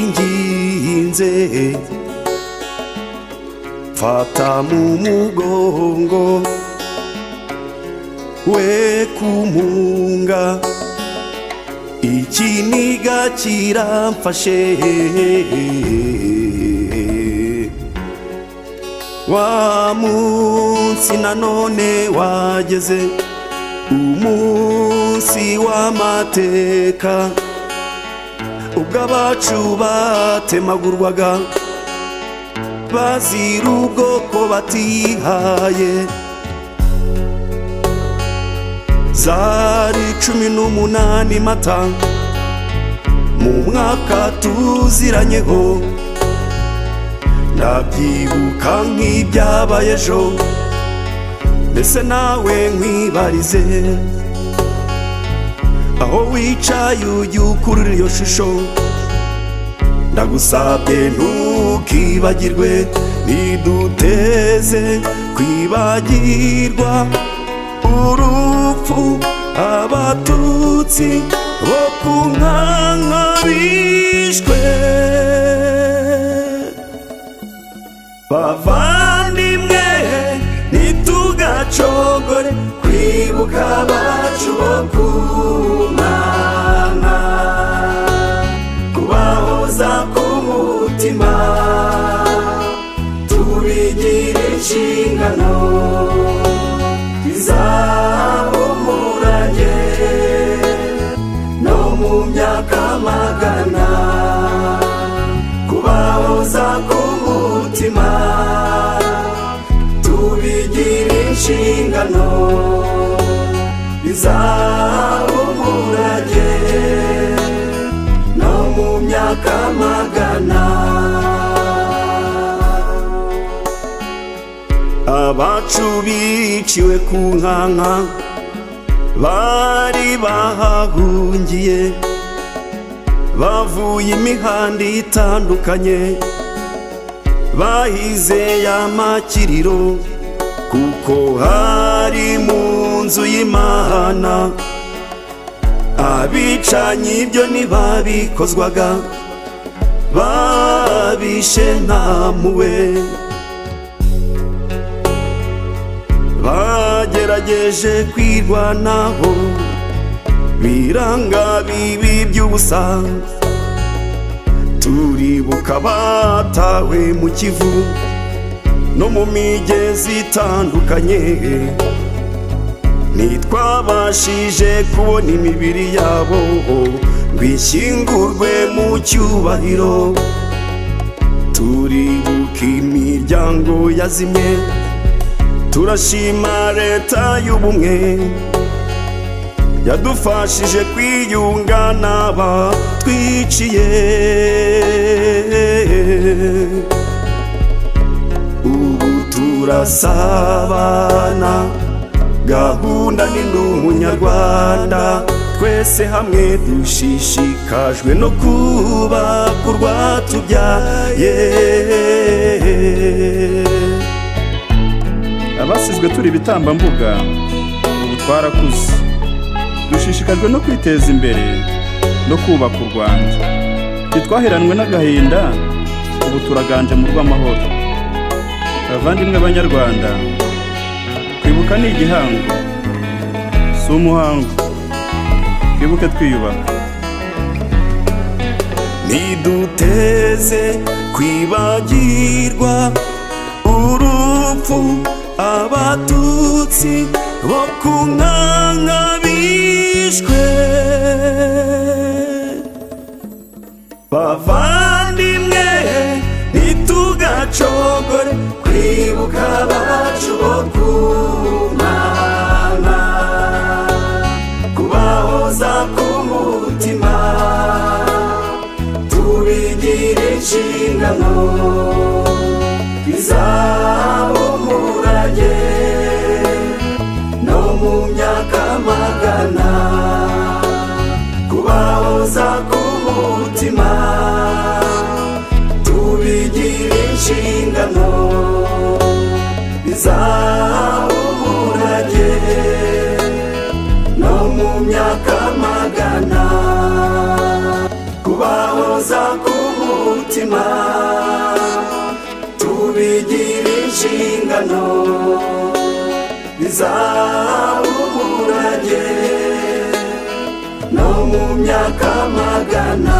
ndakwinginze fata mu mugongo we kumunga ikiniga kiramfashe wa munsi nanone wageze umunsi w'amateka ubwo abacu batemagurwaga bazira ubwoko batihaye zari 18 Mata mu mwaka tuziranyeho ndabyibuka nk'ibyabaye ejo mbese nawe nkwibarize aho wicaye ujya ukurura iyo shusho ndagusabye ntukibagirwe ntiduteze kwibagirwa urupfu abatutsi bo ku Nkanka bishwe bavandimwe ntitugacogore kwibuka abacu bo ku Nkanka kubahoza ku mutima tubigira inshingano izabumurage no mu myaka magana kubahoza ku mutima tubigira inshingano izabumurage no mu myaka magana abacu biciwe ku Nkanka bari bahahungiye bavuye imihanda itandukanye bahize y'amakiriro kuko hari mu nzu y'Imana abicanyi ibyo ntibabikozwaga babishe ntamuwe bagerageje kwirwanaho biranga bibi by'ubusa turibuka batawe mu Kivu no mu migezi itandukanye ntitwabashije kubona imibiri yabo ngo ishyingurwe mu cyubahiro turibuka imiryango yazimye turashima leta y'ubumwe yadufashije kwiyunga n'abatwiciye ubu turasabana gahunda ni n'umunyarwanda twese hamwe dushishikajwe no kubaka urwatubyaye abasizwe turi ibitambambuga ubu twarakuze dushishikajwe no kwiteza imbere no kubaka u Rwanda ntitwaheranwe n'agahinda ubu turaganje mu rw'amahoro abavandimwe b'Abanyarwanda kwibuka ni igihango si umuhango twibuke twiyubaka ntiduteze kwibagirwa urupfu abatutsi bo ku Nkanka bishwe bavandimwe ntitugacogore kwibuka abacu bo ku Nkanka kubahoza ku mutima tubigira inshingano izabumurage no mu myaka magana kubahoza ku mutima tubigira inshingano izabumurage no mu myaka magana kuba duhoza ku mutima tubigira inshingano bizahumuranye no mu myaka magana.